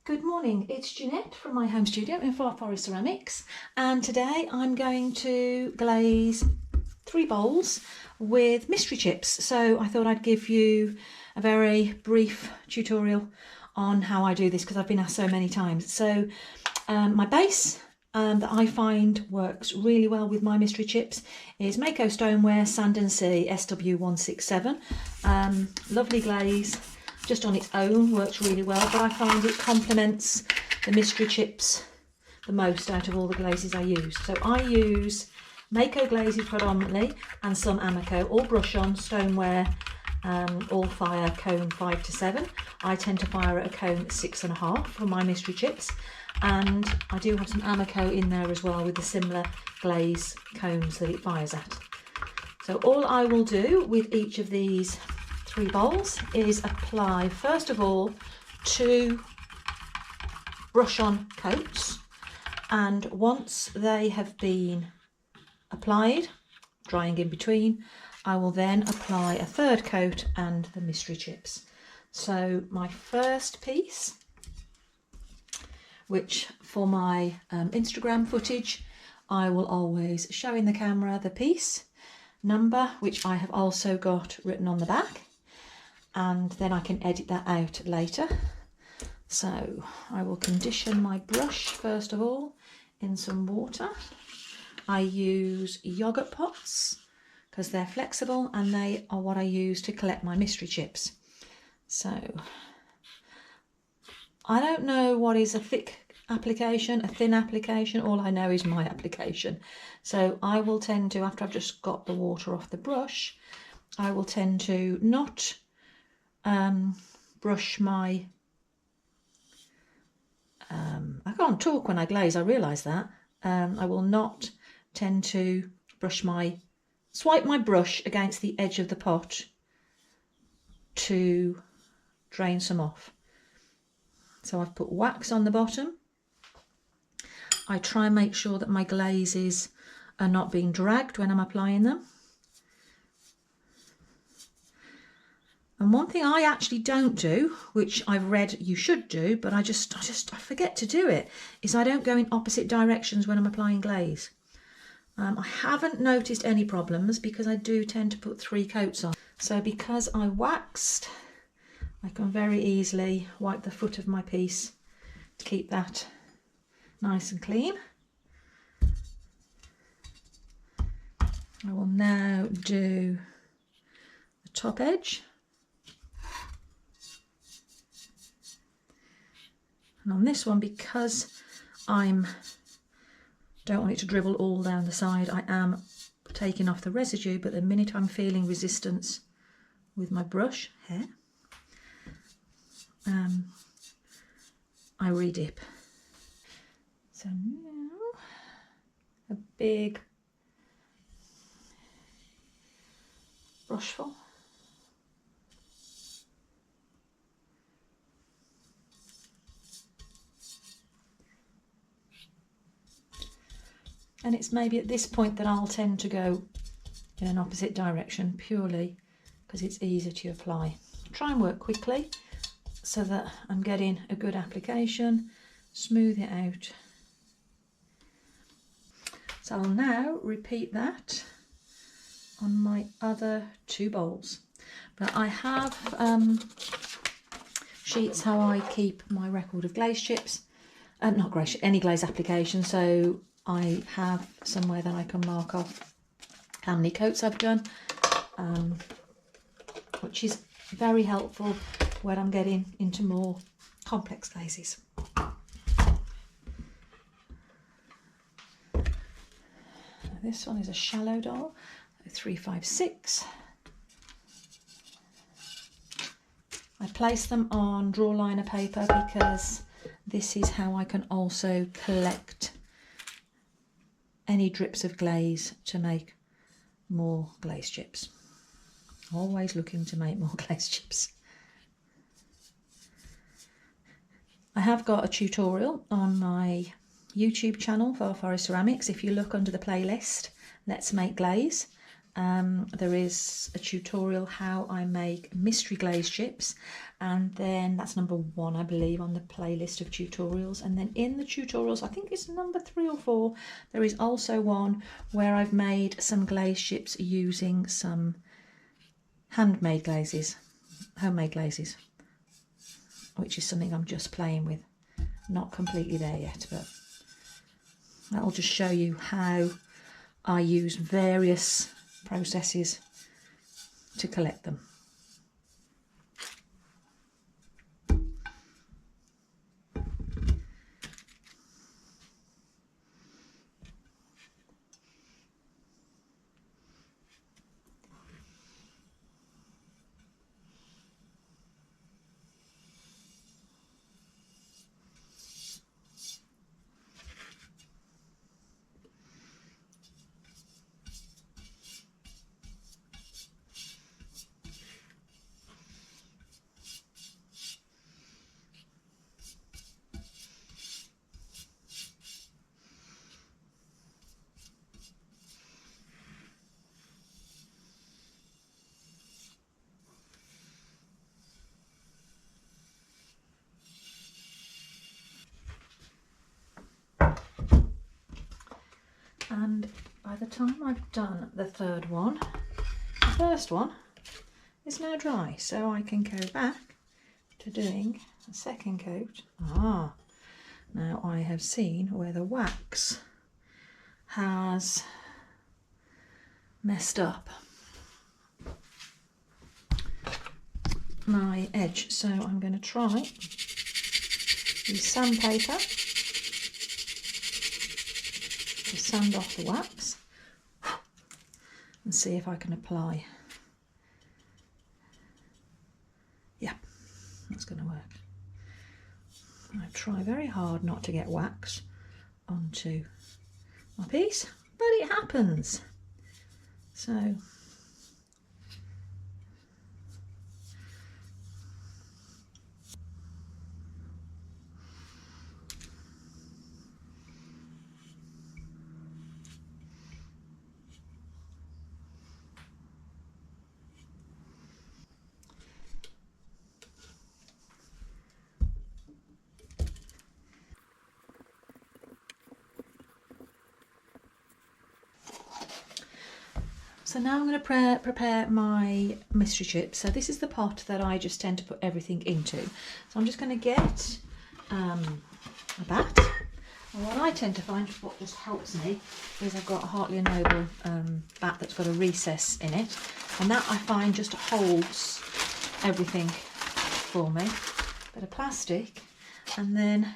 Good morning, it's Jeanette from my home studio in Pottery Ceramics, and today I'm going to glaze 3 bowls with mystery chips. So I thought I'd give you a very brief tutorial on how I do this because I've been asked so many times. So my base that I find works really well with my mystery chips is Mako Stoneware Sand and Sea SW167. Lovely glaze. Just on its own works really well, but I find it complements the mystery chips the most out of all the glazes I use. So I use Mako glazes predominantly and some Amaco, all brush on, stoneware, all fire cone 5 to 7. I tend to fire at a cone 6.5 for my mystery chips, and I do have some Amaco in there as well with the similar glaze cones that it fires at. So all I will do with each of these 3 bowls is apply first of all 2 brush on coats, and once they have been applied, drying in between, I will then apply a 3rd coat and the mystery chips. So my first piece, which for my Instagram footage I will always show in the camera the piece number, which I have also got written on the back, and then I can edit that out later. So I will condition my brush first of all in some water. I use yogurt pots because they're flexible and they are what I use to collect my mystery chips. So I don't know what is a thick application, a thin application, all I know is my application. So I will tend to, after I've just got the water off the brush, I will tend to not brush my, I can't talk when I glaze, I realise that. I will not tend to swipe my brush against the edge of the pot to drain some off. So I've put wax on the bottom. I try and make sure that my glazes are not being dragged when I'm applying them. And one thing I actually don't do, which I've read you should do, but I forget to do it, is I don't go in opposite directions when I'm applying glaze. I haven't noticed any problems because I do tend to put 3 coats on. So because I waxed, I can very easily wipe the foot of my piece to keep that nice and clean. I will now do the top edge. And on this one, because don't want it to dribble all down the side, I am taking off the residue, but the minute I'm feeling resistance with my brush hair, I redip. So now a big brushful. And it's maybe at this point that I'll tend to go in an opposite direction purely because it's easier to apply. Try and work quickly so that I'm getting a good application, smooth it out. So I'll now repeat that on my other 2 bowls. But I have sheets how I keep my record of glaze chips, not glaze, any glaze application. So I have somewhere that I can mark off how many coats I've done, which is very helpful when I'm getting into more complex glazes. This one is a shallow doll, 356. I place them on draw liner paper because this is how I can also collect any drips of glaze to make more glaze chips. Always looking to make more glaze chips. I have got a tutorial on my YouTube channel for Pottery Ceramics. If you look under the playlist, Let's Make Glaze, There is a tutorial how I make mystery glaze chips, and then that's number 1 I believe on the playlist of tutorials. And then in the tutorials, I think it's number 3 or 4, there is also one where I've made some glaze chips using some homemade glazes, which is something I'm just playing with, not completely there yet, but that'll just show you how I use various processes to collect them. And by the time I've done the third one, the first one is now dry, so I can go back to doing a second coat. Now I have seen where the wax has messed up my edge, so I'm going to try use sandpaper to sand off the wax and see if I can apply. Yeah, that's going to work. I try very hard not to get wax onto my piece, but it happens. So now I'm going to prepare my mystery chips. So this is the pot that I just tend to put everything into. So I'm just going to get a bat. And what I tend to find, what just helps me, is I've got a Hartley & Noble bat that's got a recess in it. And that I find just holds everything for me. Bit of plastic, and then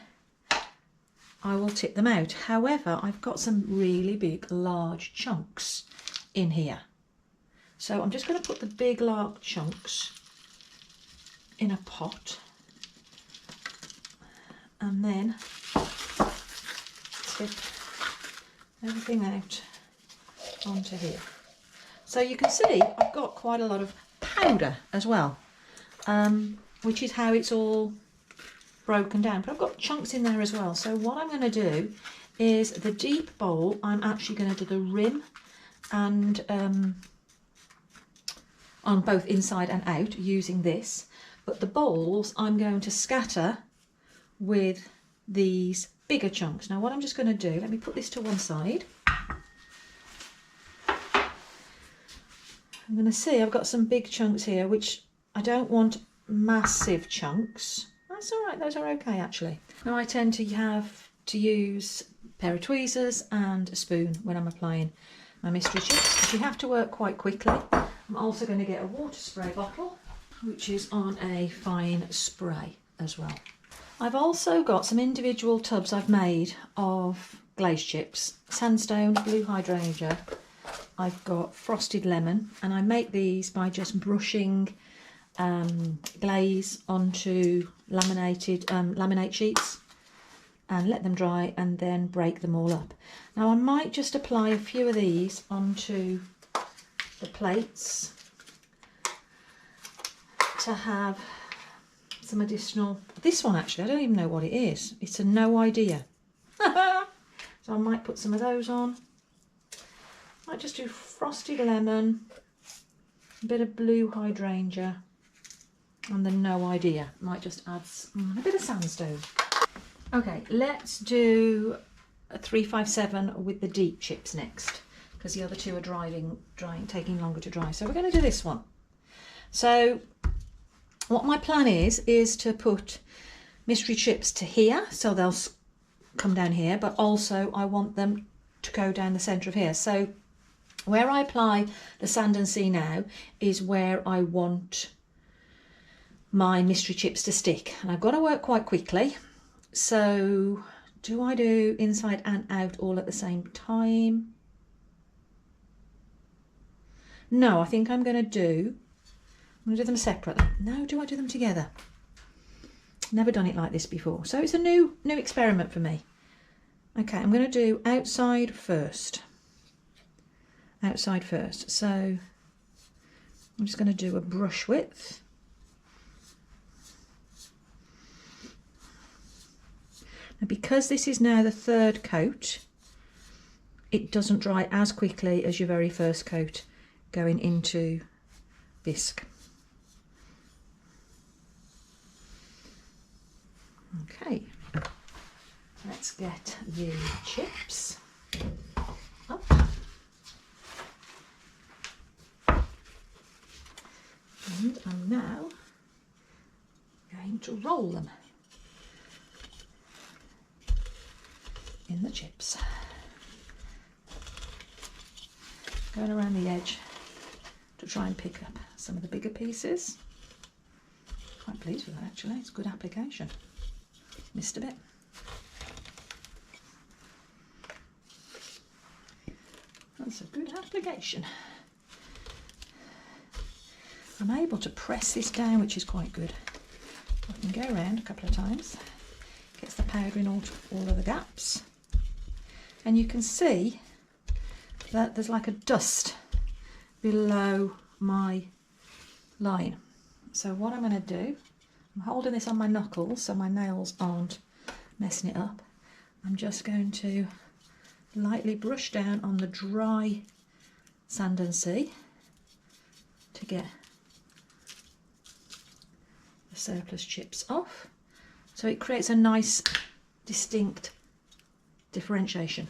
I will tip them out. However, I've got some really big, large chunks in here. So I'm just going to put the big large chunks in a pot and then tip everything out onto here. So you can see I've got quite a lot of powder as well, which is how it's all broken down, but I've got chunks in there as well. So what I'm going to do is the deep bowl, I'm actually going to do the rim and on both inside and out using this, but the bowls I'm going to scatter with these bigger chunks. Now what I'm just going to do, let me put this to one side. I'm going to see I've got some big chunks here, which I don't want massive chunks. That's all right, those are okay actually. Now I tend to have to use a pair of tweezers and a spoon when I'm applying my mystery chips, but you have to work quite quickly. I'm also going to get a water spray bottle, which is on a fine spray as well. I've also got some individual tubs I've made of glaze chips, sandstone, blue hydrangea. I've got frosted lemon, and I make these by just brushing glaze onto laminate sheets and let them dry and then break them all up. Now I might just apply a few of these onto the plates to have some additional. This one actually, I don't even know what it is. It's a no idea. So I might put some of those on. Might just do frosted lemon, a bit of blue hydrangea, and then no idea. Might just add a bit of sandstone. Okay, let's do a 357 with the deep chips next, because the other two are taking longer to dry. So we're going to do this one. So what my plan is to put mystery chips to here, so they'll come down here, but also I want them to go down the centre of here. So where I apply the sand and sea now is where I want my mystery chips to stick, and I've got to work quite quickly. So do I do inside and out all at the same time? No, I think I'm going to do them separately. No, do I do them together? Never done it like this before, so it's a new experiment for me. Okay, I'm going to do outside first. Outside first. So I'm just going to do a brush width. Now, because this is now the third coat, it doesn't dry as quickly as your very first coat going into bisque. Okay, let's get the chips up. And I'm now going to roll them in the chips. Going around the edge to try and pick up some of the bigger pieces. Quite pleased with that actually, it's good application. Missed a bit. That's a good application. I'm able to press this down, which is quite good. I can go around a couple of times. Gets the powder in all of the gaps. And you can see that there's like a dust below my line. So what I'm going to do, I'm holding this on my knuckles so my nails aren't messing it up. I'm just going to lightly brush down on the dry sand and sea to get the surplus chips off. So it creates a nice distinct differentiation.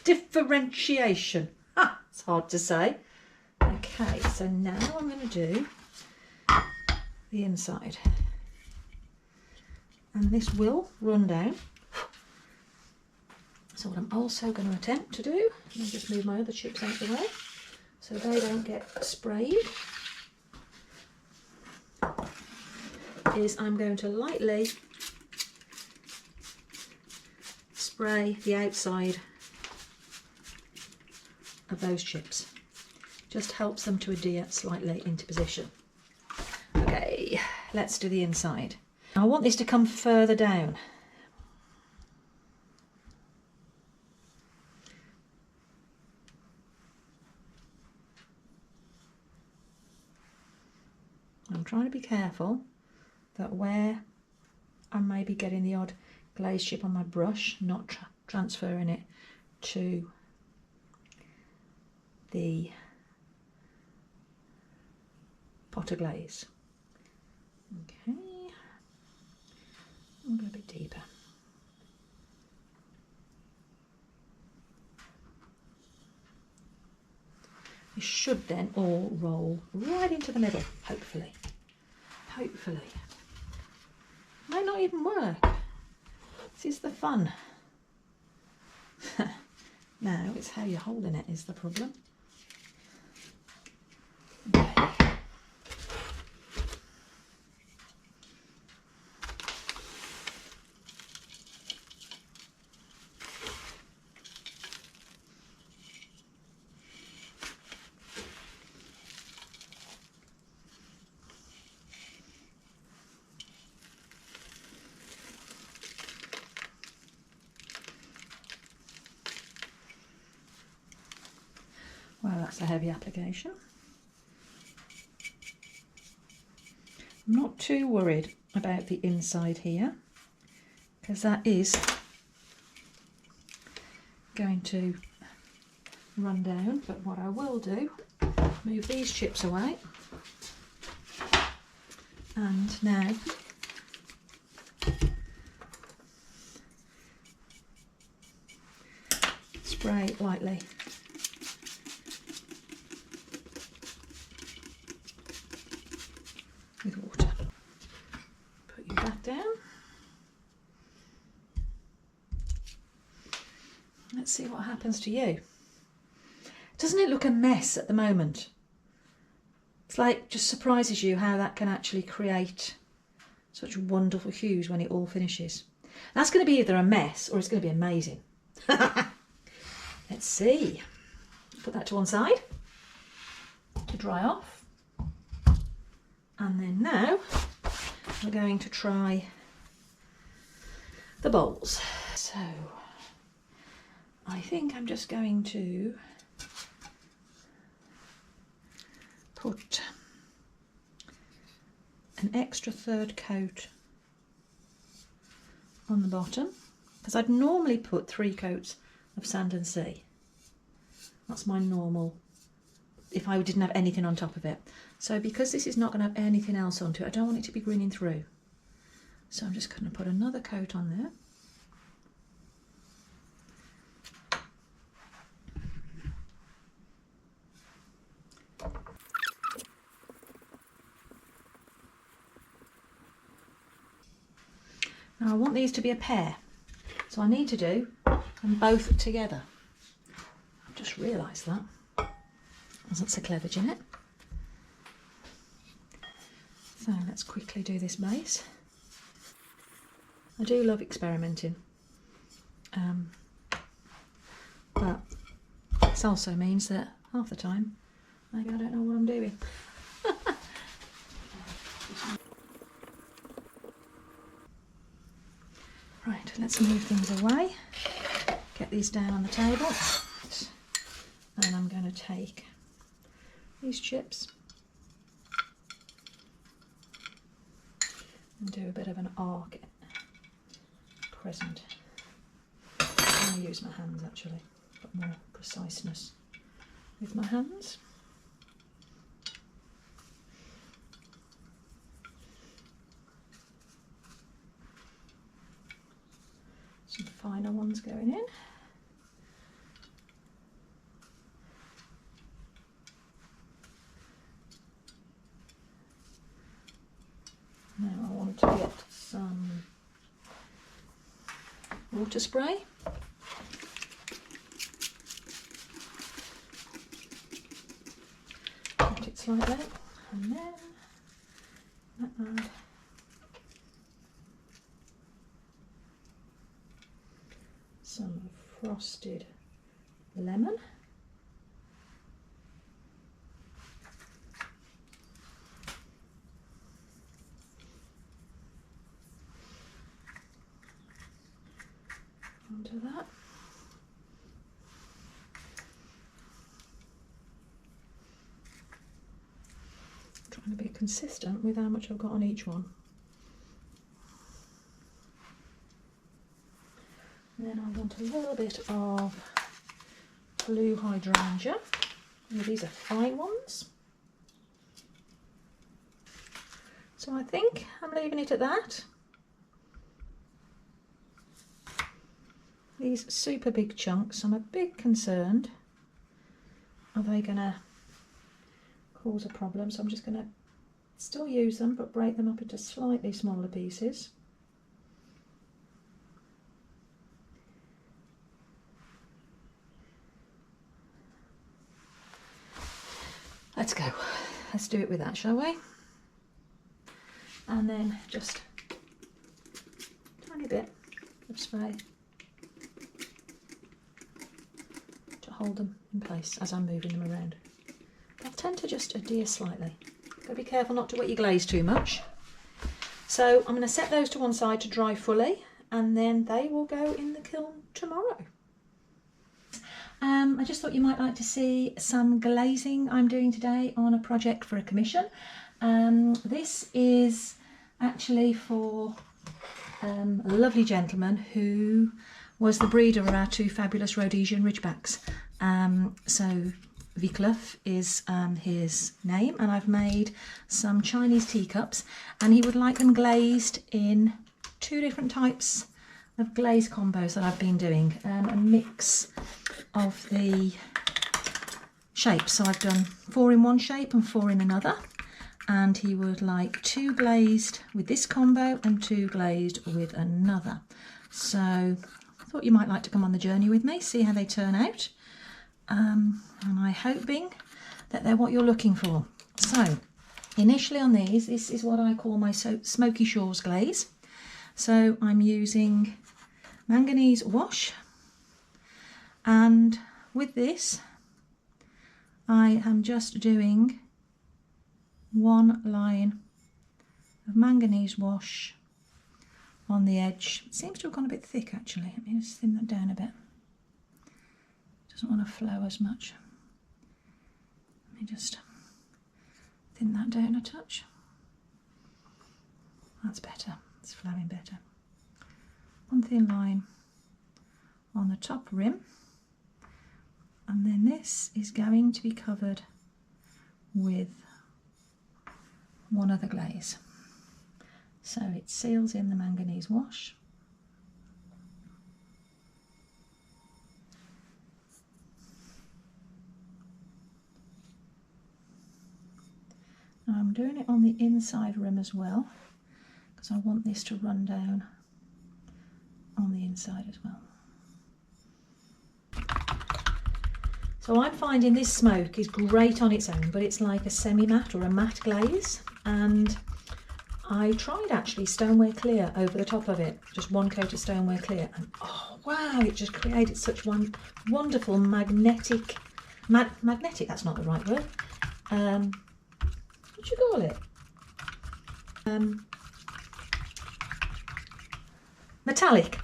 Differentiation! Ah, it's hard to say. Okay, so now I'm going to do the inside. And this will run down. So what I'm also going to attempt to do, let me just move my other chips out of the way so they don't get sprayed, is I'm going to lightly spray the outside of those chips. Just helps them to adhere slightly into position. Okay, let's do the inside. I want this to come further down. I'm trying to be careful that where I may be getting the odd glaze chip on my brush, not transferring it to the pot of glaze. Okay, I'm going a bit deeper. This should then all roll right into the middle, hopefully. Hopefully. Might not even work. This is the fun. Now it's how you're holding it is the problem. Okay. Well, that's a heavy application. I'm not too worried about the inside here because that is going to run down, but what I will do, move these chips away, and now spray lightly. With water. Put you back down. Let's see what happens to you. Doesn't it look a mess at the moment? It's like, just surprises you how that can actually create such wonderful hues when it all finishes. That's going to be either a mess or it's going to be amazing. Let's see. Put that to one side to dry off. And then now we're going to try the bowls. So I think I'm just going to put an extra third coat on the bottom, because I'd normally put 3 coats of sand and sea. That's my normal, if I didn't have anything on top of it. So because this is not going to have anything else onto it, I don't want it to be grinning through. So I'm just going to put another coat on there. Now I want these to be a pair, so I need to do them both together. I've just realised that. Wasn't so clever, Jeanette. So let's quickly do this base. I do love experimenting, but this also means that half the time maybe I don't know what I'm doing. Right, let's move things away, get these down on the table, and I'm going to take these chips and do a bit of an arc crescent. I'm going to use my hands actually, got more preciseness with my hands. Some finer ones going in. Now I want to get some water spray. Cut it slightly, and then add some frosted lemon. Onto that. Trying to be consistent with how much I've got on each one. And then I want a little bit of blue hydrangea. Oh, these are fine ones. So I think I'm leaving it at that. These super big chunks, I'm a bit concerned. Are they going to cause a problem? So I'm just going to still use them, but break them up into slightly smaller pieces. Let's go. Let's do it with that, shall we? And then just a tiny bit of spray to hold them in place as I'm moving them around. They'll tend to just adhere slightly. Got to be careful not to wet your glaze too much. So I'm going to set those to one side to dry fully, and then they will go in the kiln tomorrow. I just thought you might like to see some glazing I'm doing today on a project for a commission. This is actually for a lovely gentleman who was the breeder of our 2 fabulous Rhodesian Ridgebacks, So Vikluf is his name, and I've made some Chinese teacups, and he would like them glazed in 2 different types of glaze combos that I've been doing, a mix of the shapes. So I've done 4 in one shape and 4 in another, and he would like 2 glazed with this combo and 2 glazed with another. So I thought you might like to come on the journey with me, see how they turn out. And I'm hoping that they're what you're looking for. So initially on these, this is what I call my Smoky Shores glaze. So I'm using manganese wash, and with this I am just doing 1 line of manganese wash on the edge. It seems to have gone a bit thick actually. Let me just thin that down a bit. Doesn't want to flow as much. Let me just thin that down a touch. That's better, it's flowing better. 1 thin line on the top rim, and then this is going to be covered with 1 other glaze. So it seals in the manganese wash. Now I'm doing it on the inside rim as well, because I want this to run down on the inside as well. So I'm finding this smoke is great on its own, but it's like a semi-matte or a matte glaze, and I tried actually stoneware clear over the top of it, just 1 coat of stoneware clear, and oh wow, it just created such one wonderful magnetic, that's not the right word, what do you call it? Metallic.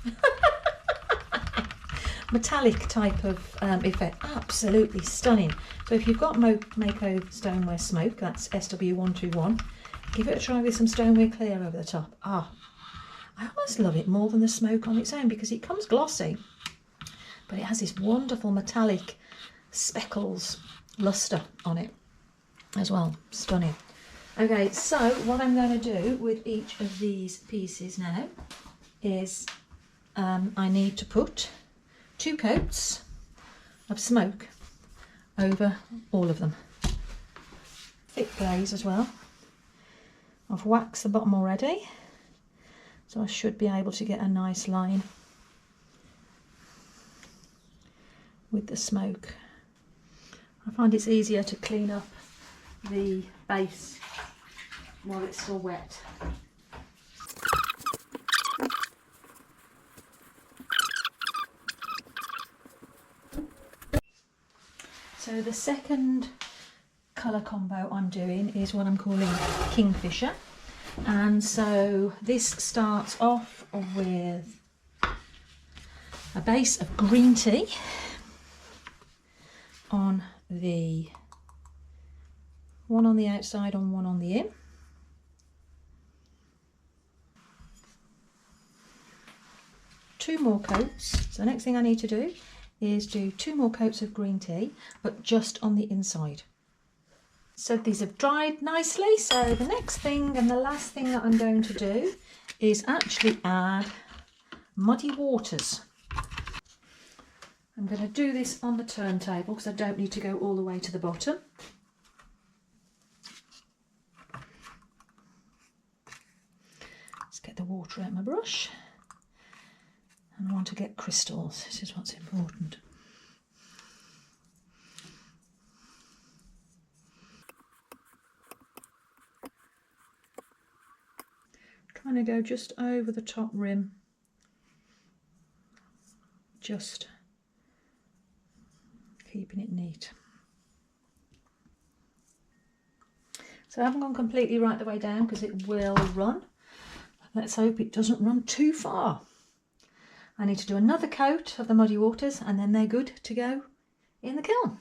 Metallic type of effect, absolutely stunning. So if you've got Mako stoneware smoke, that's SW121, give it a try with some stoneware clear over the top. I almost love it more than the smoke on its own, because it comes glossy, but it has this wonderful metallic speckles luster on it as well. Stunning. Okay, so what I'm going to do with each of these pieces now is I need to put 2 coats of smoke over all of them. Thick glaze as well. I've waxed the bottom already, so I should be able to get a nice line with the smoke. I find it's easier to clean up the base while it's still wet. So the second colour combo I'm doing is what I'm calling Kingfisher, and so this starts off with a base of green tea on the one on the outside and one on the in. Two more coats. So the next thing I need to do is do 2 more coats of green tea, but just on the inside. So these have dried nicely, so the next thing and the last thing that I'm going to do is actually add muddy waters. I'm going to do this on the turntable because I don't need to go all the way to the bottom. Let's get the water out of my brush. And I want to get crystals, this is what's important. Trying to go just over the top rim, just keeping it neat. So I haven't gone completely right the way down because it will run. Let's hope it doesn't run too far. I need to do another coat of the muddy waters and then they're good to go in the kiln.